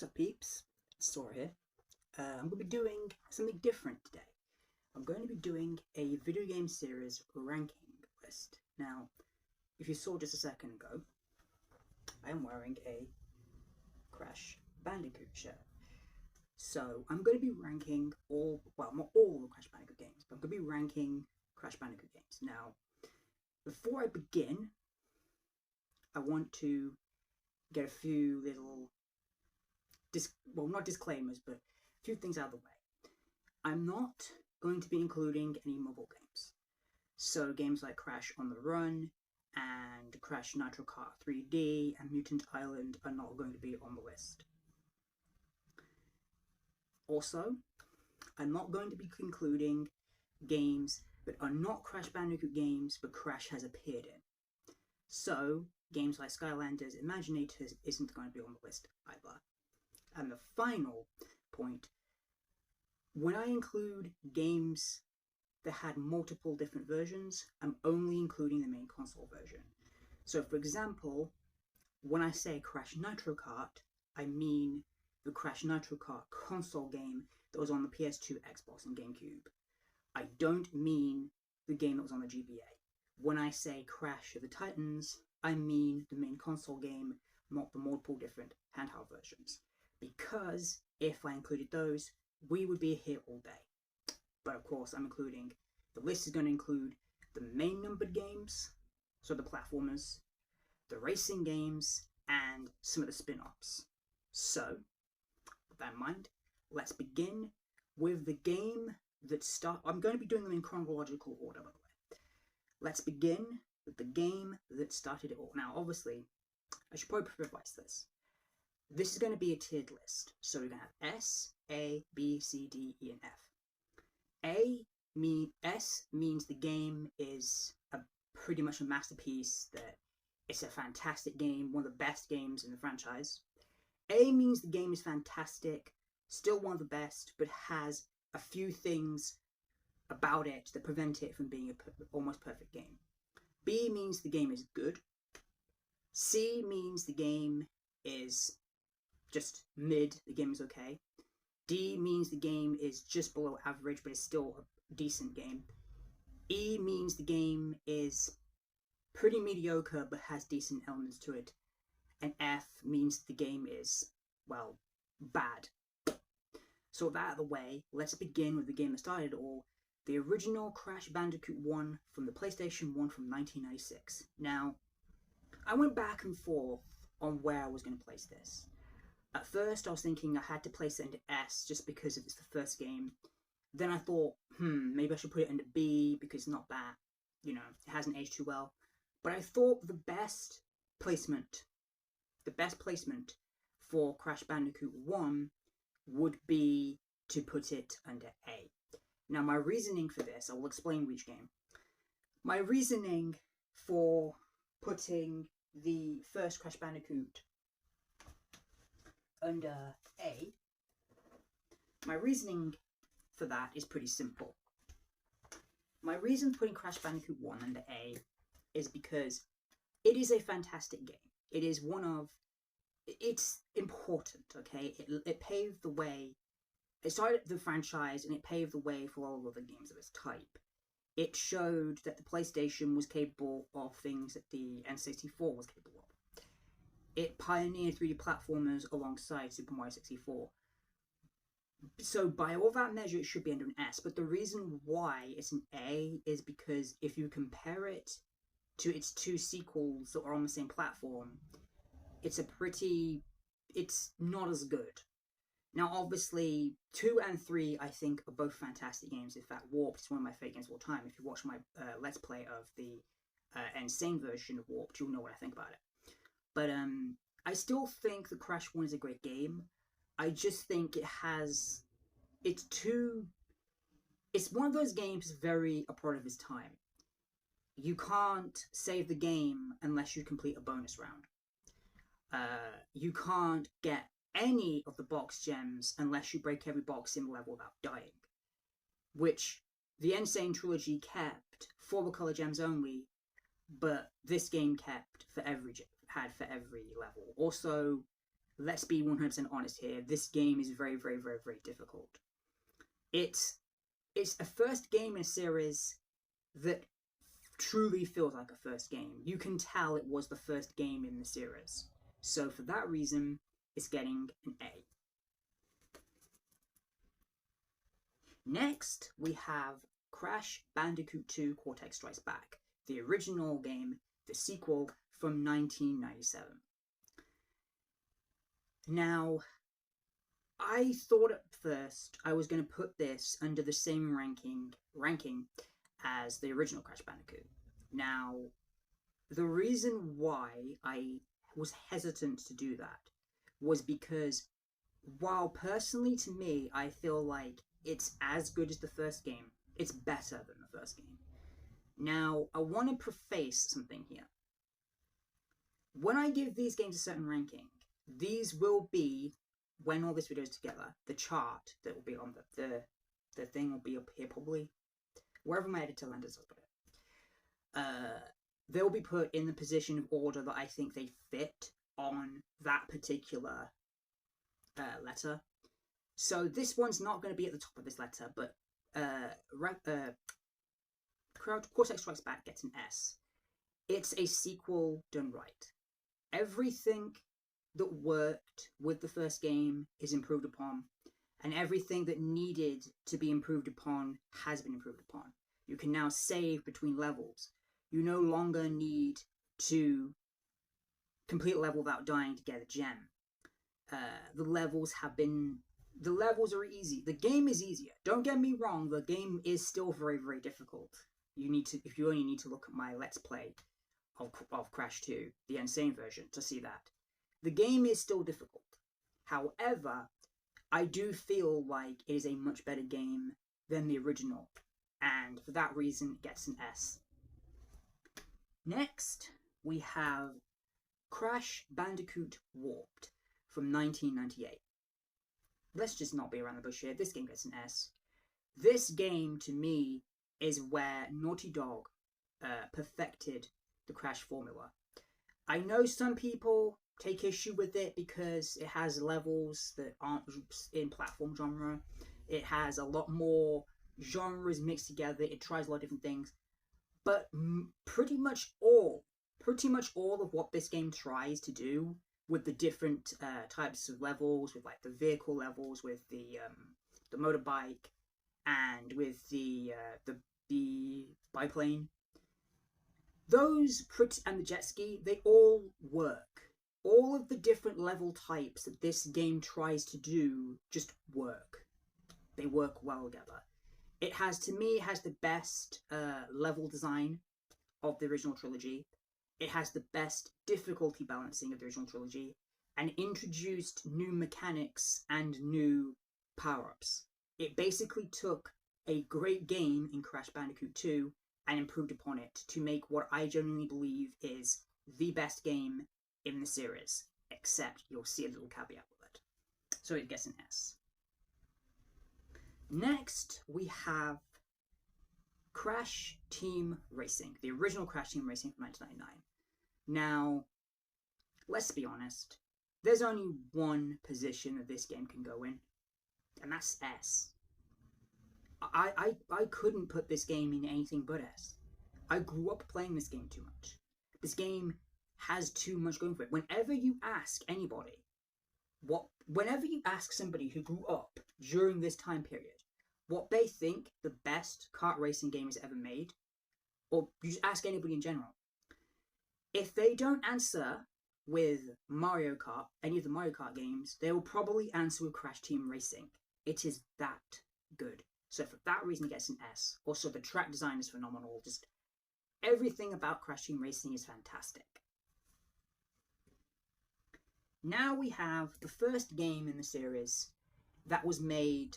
Sup peeps, Sora here. I'm going to be doing something different today. I'm going to be doing a video game series ranking list. Now, if you saw just a second ago, I am wearing a Crash Bandicoot shirt. So I'm going to be ranking not all the Crash Bandicoot games, but I'm going to be ranking Crash Bandicoot games. Now, before I begin, I want to get a few little not disclaimers, but a few things out of the way. I'm not going to be including any mobile games. So games like Crash on the Run and Crash Nitro Kart 3D and Mutant Island are not going to be on the list. Also, I'm not going to be including games that are not Crash Bandicoot games, but Crash has appeared in. So, games like Skylanders Imaginators isn't going to be on the list either. And the final point, when I include games that had multiple different versions, I'm only including the main console version. So for example, when I say Crash Nitro Kart, I mean the Crash Nitro Kart console game that was on the PS2, Xbox, and GameCube. I don't mean the game that was on the GBA. When I say Crash of the Titans, I mean the main console game, not the multiple different handheld versions. Because if I included those, we would be here all day. But of course, the list is going to include the main numbered games, so the platformers, the racing games, and some of the spin-offs. So, with that in mind, let's begin with the game that I'm going to be doing them in chronological order, by the way. Let's begin with the game that started it all. Now, obviously, I should probably preface this. This is going to be a tiered list. So we're going to have S, A, B, C, D, E, and F. S means the game is pretty much a masterpiece, that it's a fantastic game, one of the best games in the franchise. A means the game is fantastic, still one of the best, but has a few things about it that prevent it from being an almost perfect game. B means the game is good. C means the game is just mid, the game is okay. D means the game is just below average, but it's still a decent game. E means the game is pretty mediocre, but has decent elements to it. And F means the game is, well, bad. So with that out of the way, let's begin with the game that started it all, the original Crash Bandicoot 1 from the PlayStation 1 from 1996. Now, I went back and forth on where I was going to place this. At first, I was thinking I had to place it into S just because it's the first game. Then I thought, maybe I should put it into B because it's not that, it hasn't aged too well. But I thought the best placement for Crash Bandicoot 1 would be to put it under A. Now, my reasoning for this, I will explain with each game. My reasoning for putting the first Crash Bandicoot under A, my reasoning for that is pretty simple. My reason for putting Crash Bandicoot 1 under A is because it is a fantastic game. It's important, okay? It paved the way. It started the franchise and it paved the way for all other games of its type. It showed that the PlayStation was capable of things that the N64 was capable of. It pioneered 3D platformers alongside Super Mario 64. So by all that measure, it should be under an S. But the reason why it's an A is because if you compare it to its two sequels that are on the same platform, it's not as good. Now, obviously, 2 and 3, I think, are both fantastic games. In fact, Warped is one of my favorite games of all time. If you watch my Let's Play of the Insane version of Warped, you'll know what I think about it. But I still think the Crash 1 is a great game. I just think it's one of those games that's very a product of its time. You can't save the game unless you complete a bonus round. You can't get any of the box gems unless you break every box in the level without dying. Which the Insane trilogy kept for the color gems only, but this game kept for every level. Also, let's be 100% honest here. This game is very, very, very, very difficult. It's a first game in a series that truly feels like a first game. You can tell it was the first game in the series. So for that reason, it's getting an A. Next, we have Crash Bandicoot 2 Cortex Strikes Back, the original game, the sequel from 1997. Now, I thought at first I was going to put this under the same ranking as the original Crash Bandicoot. Now, the reason why I was hesitant to do that was because while personally to me I feel like it's as good as the first game, it's better than the first game. Now, I want to preface something here. When I give these games a certain ranking, these will be, when all this video is together, the chart that will be on the thing will be up here probably, wherever my editor landers, I'll put it. They'll be put in the position of order that I think they fit on that particular letter. So this one's not going to be at the top of this letter, but Cortex Strikes Back gets an S. It's a sequel done right. Everything that worked with the first game is improved upon, and everything that needed to be improved upon has been improved upon. You can now save between levels. You no longer need to complete a level without dying to get a gem. The levels are easy. The game is easier. Don't get me wrong, the game is still very, very difficult. If you only need to look at my Let's Play of Crash 2, the Insane version, to see that. The game is still difficult. However, I do feel like it is a much better game than the original, and for that reason, it gets an S. Next, we have Crash Bandicoot Warped from 1998. Let's just not be around the bush here. This game gets an S. This game, to me, is where Naughty Dog perfected the Crash formula. I know some people take issue with it because it has levels that aren't in platform genre. It has a lot more genres mixed together. It tries a lot of different things. But pretty much all of what this game tries to do with the different types of levels, with like the vehicle levels, with the motorbike, and with the biplane, and the jet ski, they all work. All of the different level types that this game tries to do just work. They work well together. It has the best level design of the original trilogy. It has the best difficulty balancing of the original trilogy, and introduced new mechanics and new power-ups. It basically took a great game in Crash Bandicoot 2 and improved upon it to make what I genuinely believe is the best game in the series, except you'll see a little caveat with it. So it gets an S. Next, we have Crash Team Racing, the original Crash Team Racing from 1999. Now, let's be honest, there's only one position that this game can go in, and that's S. I couldn't put this game in anything but S. I grew up playing this game too much. This game has too much going for it. Whenever you ask somebody who grew up during this time period what they think the best kart racing game is ever made, or you just ask anybody in general, if they don't answer with Mario Kart, any of the Mario Kart games, they will probably answer with Crash Team Racing. It is that good. So for that reason, it gets an S. Also, the track design is phenomenal. Just everything about Crash Team Racing is fantastic. Now we have the first game in the series that was made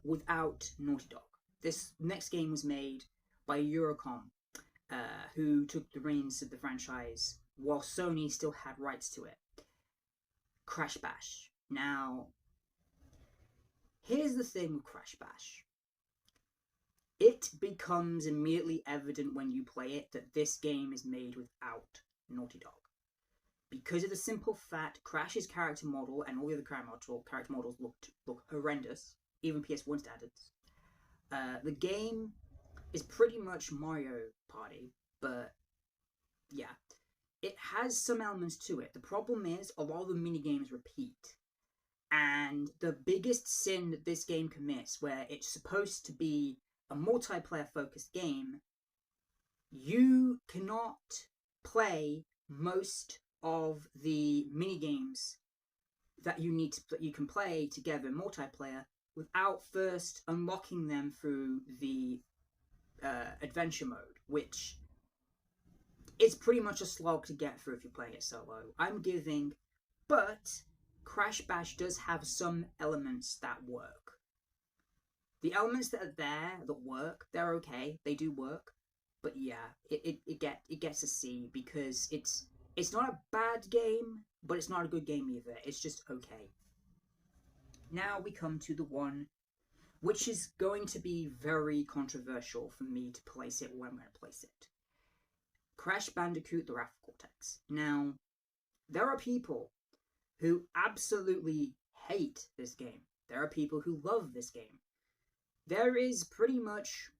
without Naughty Dog. This next game was made by Eurocom, who took the reins of the franchise while Sony still had rights to it. Crash Bash. Now, here's the thing with Crash Bash. It becomes immediately evident when you play it that this game is made without Naughty Dog. because of the simple fact Crash's character model and all the other character models look horrendous, even PS1 standards. The game is pretty much Mario Party, but yeah, it has some elements to it. The problem is a lot of the mini games repeat. And the biggest sin that this game commits, where it's supposed to be a multiplayer focused game, you cannot play most of the mini games that you can play together in multiplayer without first unlocking them through the adventure mode, which is pretty much a slog to get through if you're playing it solo. But Crash Bash does have some elements that work. The elements that are there that work, they're okay, they do work, but yeah, it gets a C because it's not a bad game, but it's not a good game either. It's just okay. Now we come to the one which is going to be very controversial for me to place it where I'm going to place it. Crash Bandicoot: The Wrath of Cortex. Now, there are people who absolutely hate this game. There are people who love this game. There is pretty much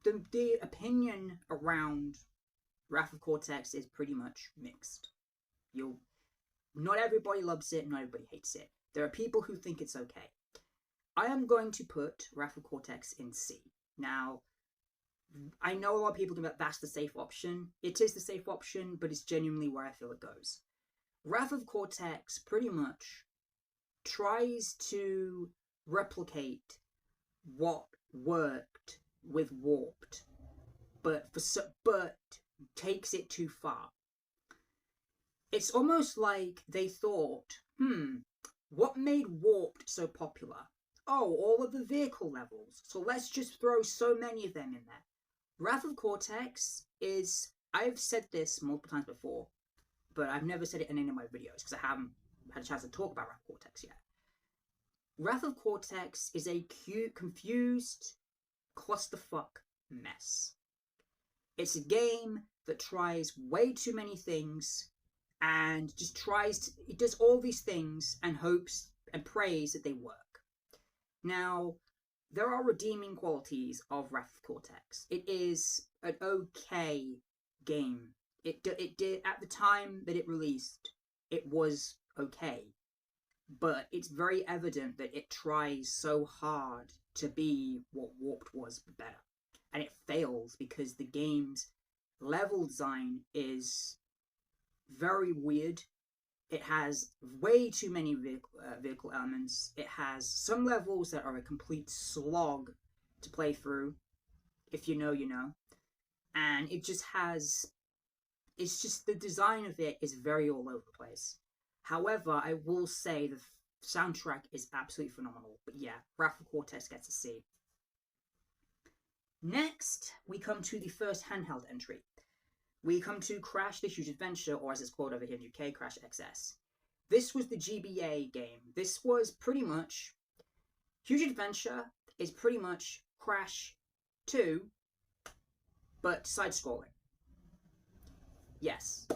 the opinion around Wrath of Cortex is pretty much mixed. Not everybody loves it, not everybody hates it. There are people who think it's okay. I am going to put Wrath of Cortex in C. Now, I know a lot of people think that that's the safe option. It is the safe option, but it's genuinely where I feel it goes. Wrath of Cortex pretty much tries to replicate what worked with Warped, but takes it too far. It's almost like they thought, what made Warped so popular? Oh, all of the vehicle levels. So let's just throw so many of them in there. Wrath of Cortex is, I've said this multiple times before, but I've never said it in any of my videos because I haven't had a chance to talk about Wrath of Cortex yet. Wrath of Cortex is a cute, confused clusterfuck mess. It's a game that tries way too many things and just it does all these things and hopes and prays that they work. Now, there are redeeming qualities of Wrath of Cortex. It is an okay game. It did, at the time that it released, it was okay. But it's very evident that it tries so hard to be what Warped was, but better. And it fails because the game's level design is very weird. It has way too many vehicle elements. It has some levels that are a complete slog to play through. If you know, you know. And it just has... It's just the design of it is very all over the place. However, I will say the soundtrack is absolutely phenomenal. But yeah, Wrath of Cortex gets a C. Next, we come to the first handheld entry. We come to Crash the Huge Adventure, or as it's called over here in the UK, Crash XS. This was the GBA game. This was pretty much... Huge Adventure is pretty much Crash 2, but side-scrolling. Yes.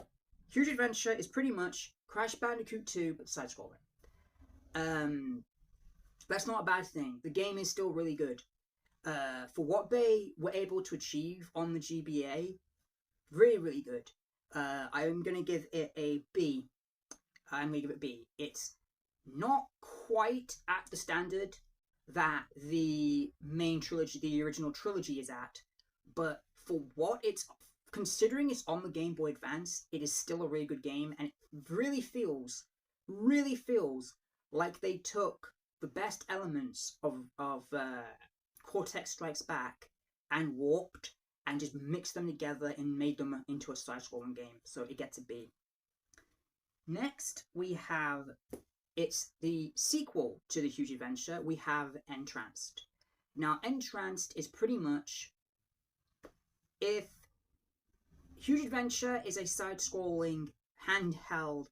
Huge Adventure is pretty much Crash Bandicoot 2, but side-scrolling. That's not a bad thing. The game is still really good. For what they were able to achieve on the GBA, really, really good. I'm going to give it a B. I'm going to give it B. It's not quite at the standard that the main trilogy, the original trilogy is at, but for what it's, considering it's on the Game Boy Advance, it is still a really good game, and it really feels like they took the best elements of Cortex Strikes Back and Warped and just mixed them together and made them into a side-scrolling game, so it gets a B. Next, we have, it's the sequel to the Huge Adventure, we have Entranced. Now, Entranced is pretty much, if Huge Adventure is a side-scrolling, handheld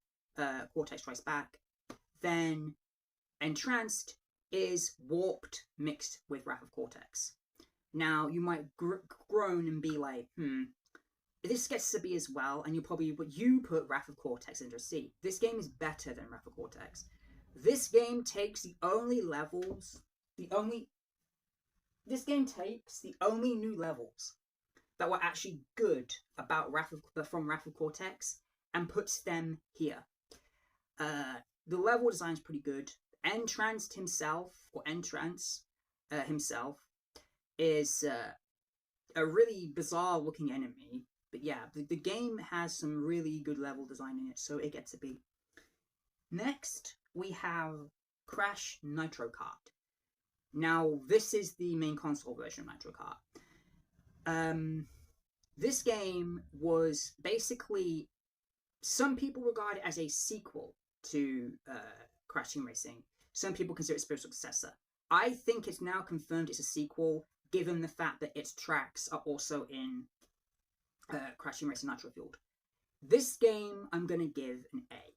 Cortex Strikes Back, then Entranced is Warped mixed with Wrath of Cortex. Now, you might groan and be like, this gets to B as well, and you put Wrath of Cortex into a C. This game is better than Wrath of Cortex. This game takes the only new levels that were actually good about from Wrath of Cortex and puts them here. The level design is pretty good. Entrance himself is a really bizarre looking enemy. But yeah, the game has some really good level design in it, so it gets a B. Next, we have Crash Nitro Kart. Now, this is the main console version of Nitro Kart. This game was basically, some people regard it as a sequel to Crash Team Racing. Some people consider it a spiritual successor. I think it's now confirmed it's a sequel, given the fact that its tracks are also in Crash Team Racing Nitro Fueled. This game I'm going to give an A.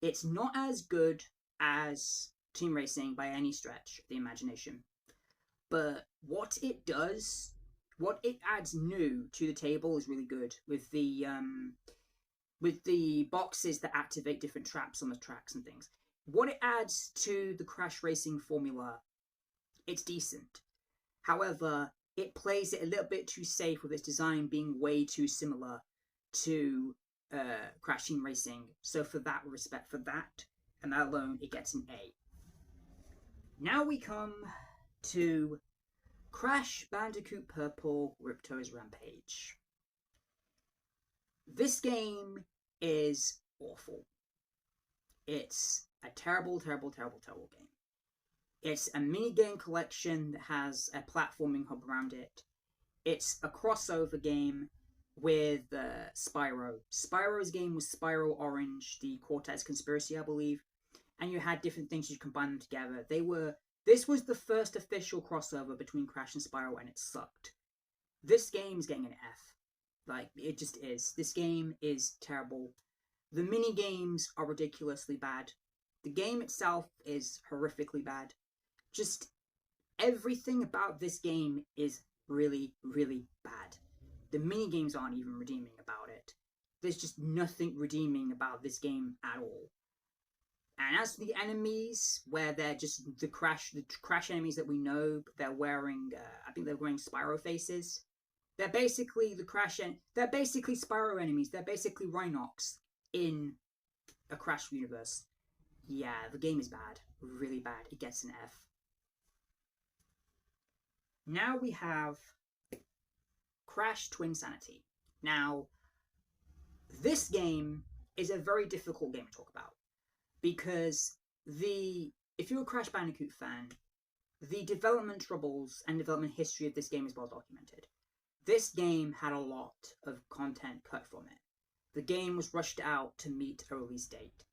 It's not as good as Team Racing by any stretch of the imagination, but what it adds new to the table is really good, with the boxes that activate different traps on the tracks and things. What it adds to the Crash Racing formula, it's decent. However, it plays it a little bit too safe with its design being way too similar to Crash Team Racing. So for that respect, for that and that alone, it gets an A. Now we come to Crash Bandicoot Purple Ripto's Rampage. This game is awful. It's a terrible, terrible, terrible, terrible game. It's a mini-game collection that has a platforming hub around it. It's a crossover game with Spyro. Spyro's game was Spyro Orange, the Cortex Conspiracy, I believe. And you had different things, you combine them together. This was the first official crossover between Crash and Spyro, and it sucked. This game is getting an F. Like, it just is. This game is terrible. The mini-games are ridiculously bad. The game itself is horrifically bad. Just everything about this game is really, really bad. The mini-games aren't even redeeming about it. There's just nothing redeeming about this game at all. And as for the enemies, where they're just the crash enemies that we know, they're wearing, I think they're wearing Spyro faces. They're basically they're basically Spyro enemies. They're basically Rhinox in a Crash universe. Yeah, the game is bad. Really bad. It gets an F. Now we have Crash Twinsanity. Now, this game is a very difficult game to talk about, because if you're a Crash Bandicoot fan, the development troubles and development history of this game is well documented. This game had a lot of content cut from it. The game was rushed out to meet a release date.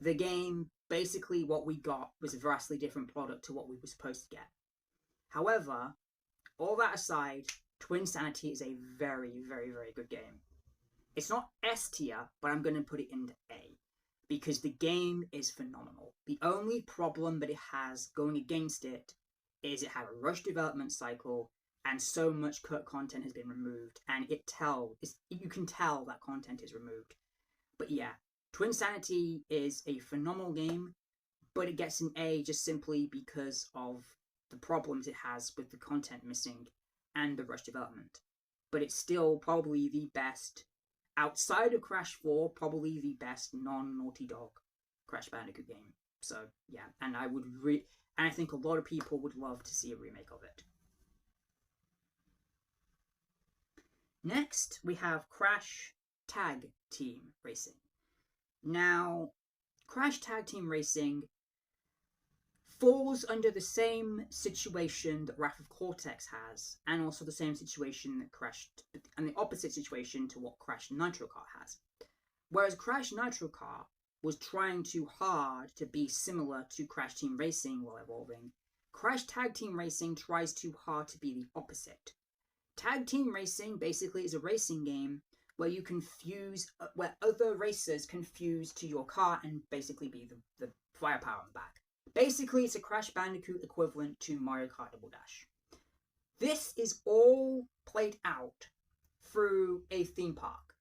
The game, basically what we got was a vastly different product to what we were supposed to get. However, all that aside, Twinsanity is a very, very, very good game. It's not S tier, but I'm going to put it into A, because the game is phenomenal. The only problem that it has going against it is it had a rushed development cycle, and so much cut content has been removed, and you can tell that content is removed. But yeah, Twinsanity is a phenomenal game, but it gets an A just simply because of the problems it has with the content missing and the rush development. But it's still probably the best, outside of Crash 4, probably the best non-Naughty Dog Crash Bandicoot game. So yeah, and I think a lot of people would love to see a remake of it. Next, we have Crash Tag Team Racing. Now, Crash Tag Team Racing falls under the same situation that Wrath of Cortex has, and also the same situation that and the opposite situation to what Crash Nitro Kart has. Whereas Crash Nitro Kart was trying too hard to be similar to Crash Team Racing while evolving, Crash Tag Team Racing tries too hard to be the opposite. Tag Team Racing basically is a racing game where you where other racers can fuse to your car and basically be the firepower on the back. Basically, it's a Crash Bandicoot equivalent to Mario Kart Double Dash. This is all played out through a theme park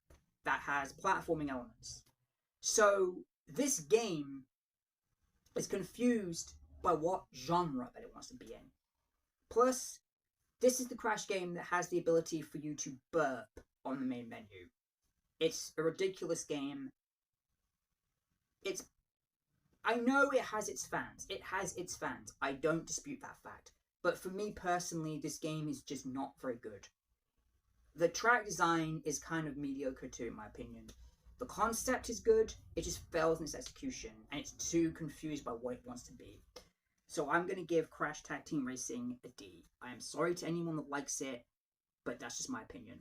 that has platforming elements. So this game is confused by what genre that it wants to be in. Plus, this is the Crash game that has the ability for you to burp on the main menu. It's a ridiculous game. I know it has its fans. It has its fans. I don't dispute that fact. But for me personally, this game is just not very good. The track design is kind of mediocre too, in my opinion. The concept is good, it just fails in its execution, and it's too confused by what it wants to be. So I'm going to give Crash Tag Team Racing a D. I am sorry to anyone that likes it, but that's just my opinion.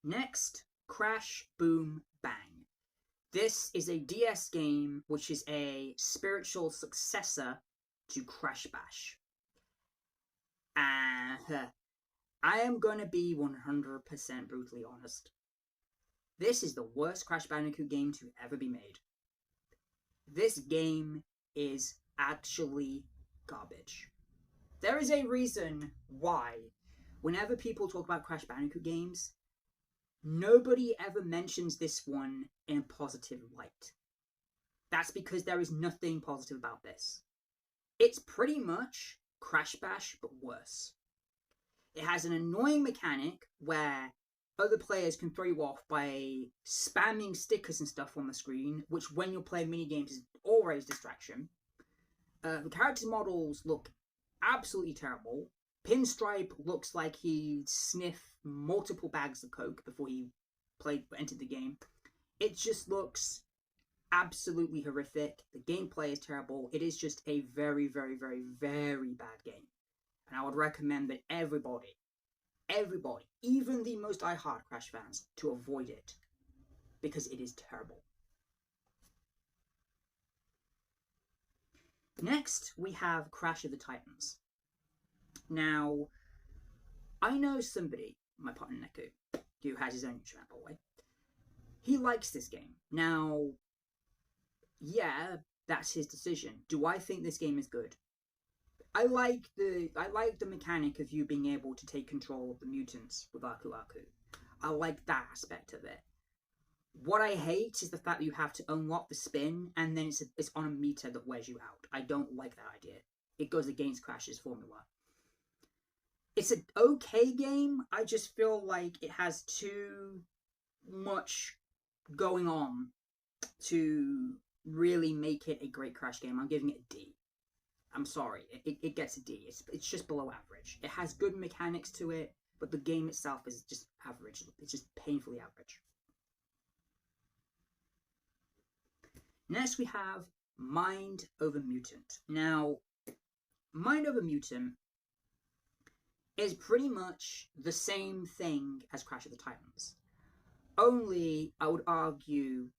Next, Crash Boom Bang. This is a DS game which is a spiritual successor to Crash Bash. And I am going to be 100% brutally honest. This is the worst Crash Bandicoot game to ever be made. This game is actually garbage. There is a reason why, whenever people talk about Crash Bandicoot games, nobody ever mentions this one in a positive light. That's because there is nothing positive about this. It's pretty much Crash Bash, but worse. It has an annoying mechanic where other players can throw you off by spamming stickers and stuff on the screen, which when you're playing minigames is always distraction. The character models look absolutely terrible. Pinstripe looks like he sniffed multiple bags of coke before he entered the game. It just looks absolutely horrific. The gameplay is terrible. It is just a very, very, very, very bad game. And I would recommend that everybody, even the most diehard Crash fans, to avoid it. Because it is terrible. Next, we have Crash of the Titans. Now, I know somebody, my partner Neku, who has his own YouTube channel, by the way. He likes this game. Now, yeah, that's his decision. Do I think this game is good? I like the mechanic of you being able to take control of the mutants with Aku Aku. I like that aspect of it. What I hate is the fact that you have to unlock the spin and then it's on a meter that wears you out. I don't like that idea. It goes against Crash's formula. It's an okay game. I just feel like it has too much going on to really make it a great Crash game. I'm giving it a D. I'm sorry, it gets a D. It's just below average. It has good mechanics to it, but the game itself is just average. It's just painfully average. Next we have Mind Over Mutant. Now, Mind Over Mutant is pretty much the same thing as Crash of the Titans. Only, I would argue,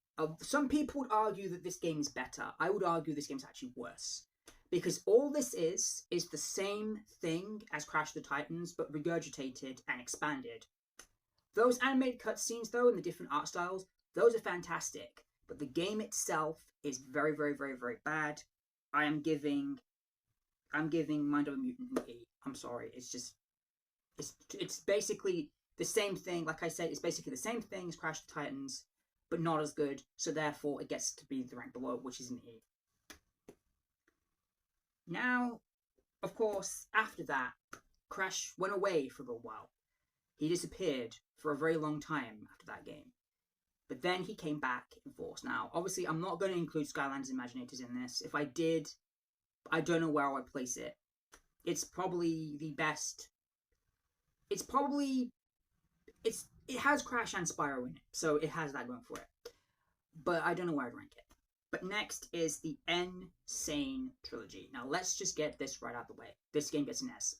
some people would argue that this game is better. I would argue this game's actually worse. Because all this is the same thing as Crash of the Titans, but regurgitated and expanded. Those animated cutscenes, though, and the different art styles, those are fantastic. But the game itself is very, very, very, very bad. I'm giving Mind Over Mutant an E. I'm sorry, it's basically the same thing. Like I said, it's basically the same thing as Crash of the Titans, but not as good. So therefore, it gets to be the rank below, which is an E. Now, of course, after that, Crash went away for a little while. He disappeared for a very long time after that game. But then he came back in force. Now, obviously, I'm not going to include Skylanders Imaginators in this. If I did, I don't know where I would place it. It's probably the best. It has Crash and Spyro in it, so it has that going for it. But I don't know where I'd rank it. But next is the N-Sane Trilogy. Now, let's just get this right out of the way. This game gets an S.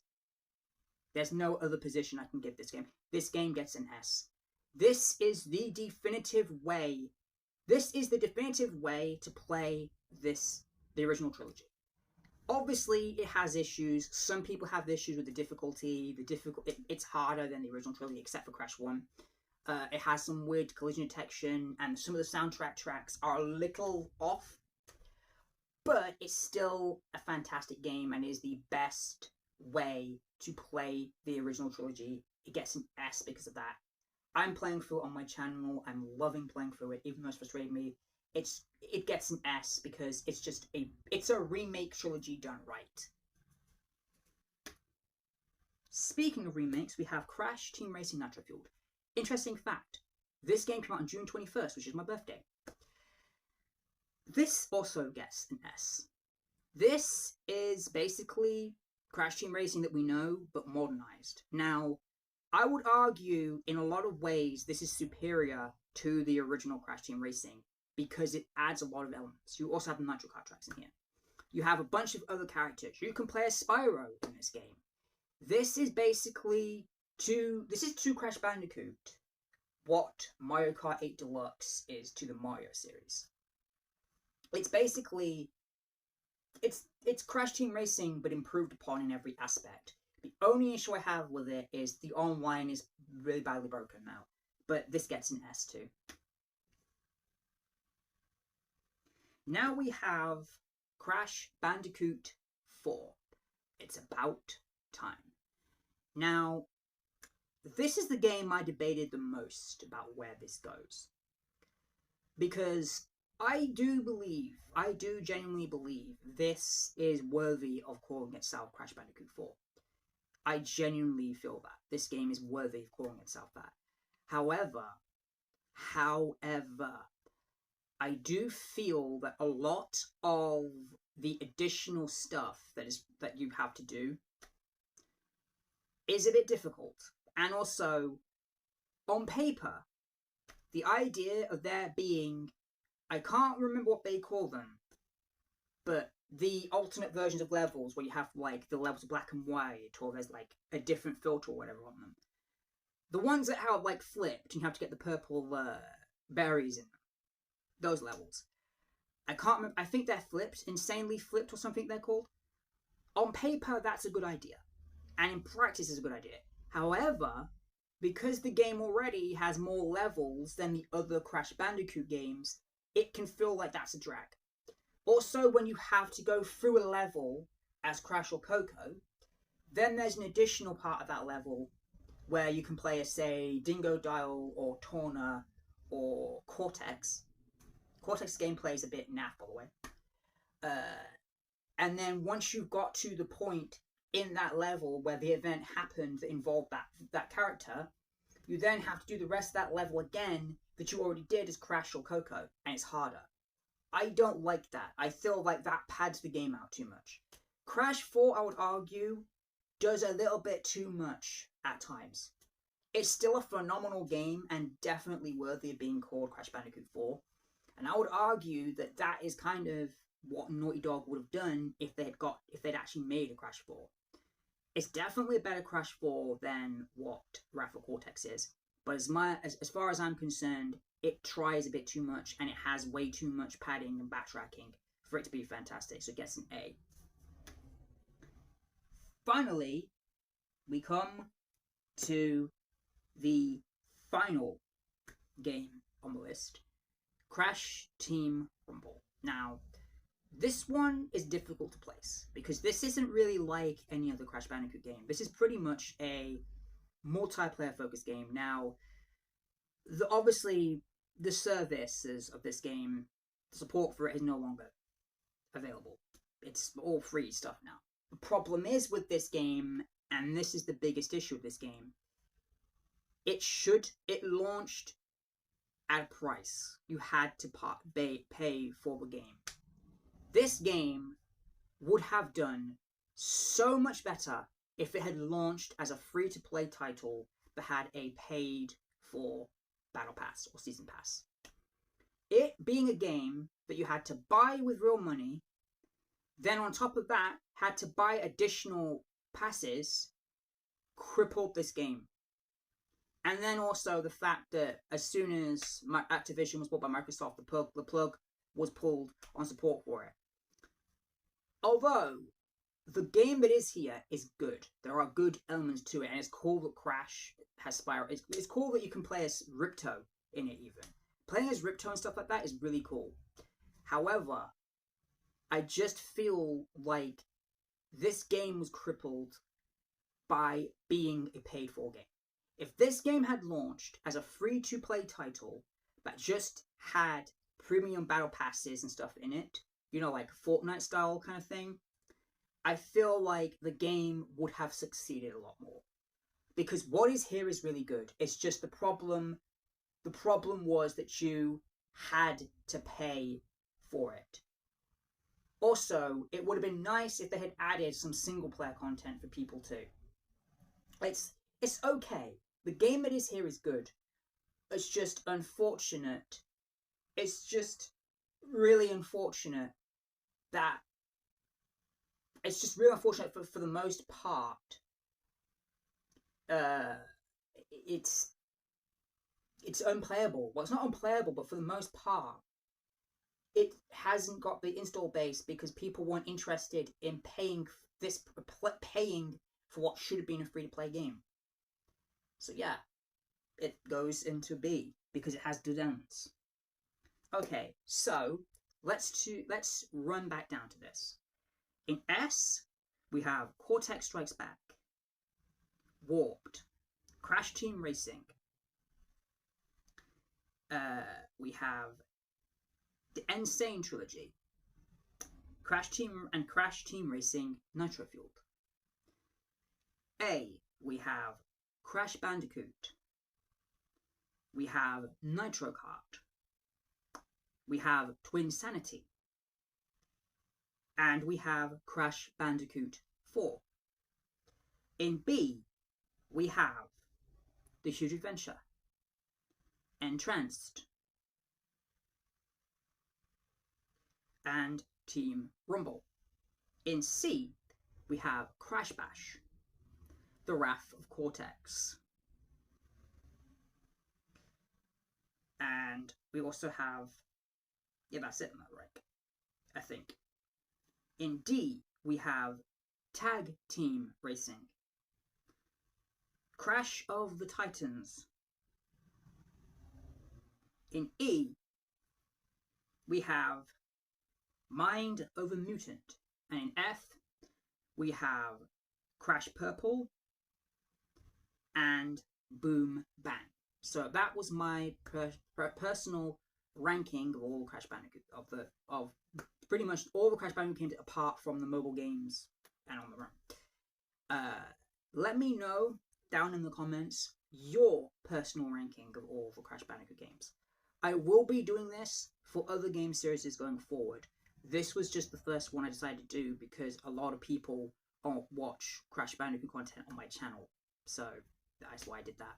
There's no other position I can give this game. This game gets an S. This is the definitive way. This is the definitive way to play the original trilogy. Obviously, it has issues. Some people have issues with the difficulty. It's harder than the original trilogy, except for Crash 1. It has some weird collision detection, and some of the soundtrack tracks are a little off. But it's still a fantastic game, and is the best way to play the original trilogy. It gets an S because of that. I'm playing through it on my channel. I'm loving playing through it, even though it's frustrating me. It gets an S because it's a remake trilogy done right. Speaking of remakes, we have Crash Team Racing Nitro Fueled. Interesting fact, this game came out on June 21st, which is my birthday. This also gets an S. This is basically Crash Team Racing that we know, but modernized. Now, I would argue in a lot of ways this is superior to the original Crash Team Racing because it adds a lot of elements. You also have the Nitro Kart tracks in here. You have a bunch of other characters. You can play as Spyro in this game. This is basically to Crash Bandicoot what Mario Kart 8 Deluxe is to the Mario series. It's basically it's Crash Team Racing but improved upon in every aspect. The only issue I have with it is the online is really badly broken now, but this gets an S too. Now we have Crash Bandicoot 4. It's about time. Now, this is the game I debated the most about where this goes. Because I do genuinely believe this is worthy of calling itself Crash Bandicoot 4. I genuinely feel that. This game is worthy of calling itself that. However, I do feel that a lot of the additional stuff that you have to do is a bit difficult. And also, on paper, the idea of there being, I can't remember what they call them, but the alternate versions of levels where you have like the levels black and white, or there's like a different filter or whatever on them. The ones that have like flipped and you have to get the purple berries in them. Those levels. I can't remember. I think they're flipped, insanely flipped or something they're called. On paper, that's a good idea. And in practice, it's a good idea. However, because the game already has more levels than the other Crash Bandicoot games, it can feel like that's a drag. Also, when you have to go through a level as Crash or Coco, then there's an additional part of that level where you can play as, say, Dingodile or Torna or Cortex. Cortex gameplay is a bit naff, by the way. And then once you've got to the point in that level where the event happened that involved that character, you then have to do the rest of that level again that you already did as Crash or Coco, and it's harder. I don't like that. I feel like that pads the game out too much. Crash 4, I would argue, does a little bit too much at times. It's still a phenomenal game and definitely worthy of being called Crash Bandicoot 4. And I would argue that that is kind of what Naughty Dog would have done if they'd actually made a Crash 4. It's definitely a better Crash 4 than what Wrath of Cortex is. But as far as I'm concerned, it tries a bit too much and it has way too much padding and backtracking for it to be fantastic. So it gets an A. Finally, we come to the final game on the list, Crash Team Rumble. Now, this one is difficult to place because this isn't really like any other Crash Bandicoot game. This is pretty much a multiplayer focused game. Now, obviously, the services of this game, the support for it is no longer available. It's all free stuff now. The problem is with this game, and this is the biggest issue with this game, it launched at a price. You had to pay for the game. This game would have done so much better if it had launched as a free-to-play title that had a paid-for Battle Pass or Season Pass. It being a game that you had to buy with real money, then on top of that, had to buy additional passes, crippled this game. And then also the fact that as soon as Activision was bought by Microsoft, the plug was pulled on support for it. Although, the game that is here is good. There are good elements to it, and it's cool that Crash has Spyro. It's cool that you can play as Ripto in it even. Playing as Ripto and stuff like that is really cool. However, I just feel like this game was crippled by being a paid-for game. If this game had launched as a free-to-play title that just had premium battle passes and stuff in it, you know, like Fortnite style kind of thing, I feel like the game would have succeeded a lot more. Because what is here is really good. It's just the problem was that you had to pay for it. Also, it would have been nice if they had added some single-player content for people too. It's okay. The game that is here is good. It's just unfortunate. It's just really unfortunate that it's just really unfortunate for the most part. It's unplayable. Well, it's not unplayable, but for the most part, it hasn't got the install base because people weren't interested in paying for what should have been a free-to-play game. So yeah, it goes into B because it has dilemmas. Okay, so let's run back down to this. In S, we have Cortex Strikes Back, Warped, Crash Team Racing. We have the Insane Trilogy, Crash Team Racing Nitro Fueled. A, we have Crash Bandicoot. We have Nitro Kart. We have Twinsanity. And we have Crash Bandicoot 4. In B, we have The Huge Adventure, Entranced, and Team Rumble. In C, we have Crash Bash, The Wrath of Cortex. And we also have, yeah, that's it in that rank, I think. In D, we have Tag Team Racing, Crash of the Titans. In E, we have Mind Over Mutant. And in F, we have Crash Purple and Boom Bang. So that was my personal ranking of all Crash Bandicoot, of pretty much all the Crash Bandicoot games apart from the mobile games and on the run. Let me know down in the comments your personal ranking of all the Crash Bandicoot games. I will be doing this for other game series going forward. This was just the first one I decided to do because a lot of people watch Crash Bandicoot content on my channel. So that's why I did that.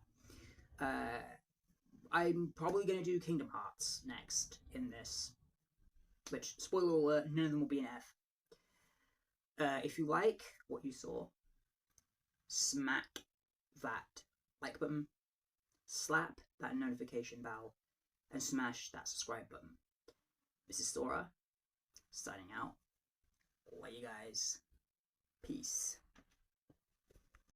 I'm probably going to do Kingdom Hearts next in this. Which, spoiler alert, none of them will be in F. If you like what you saw, smack that like button, slap that notification bell, and smash that subscribe button. This is Sora, signing out. Love you guys. Peace.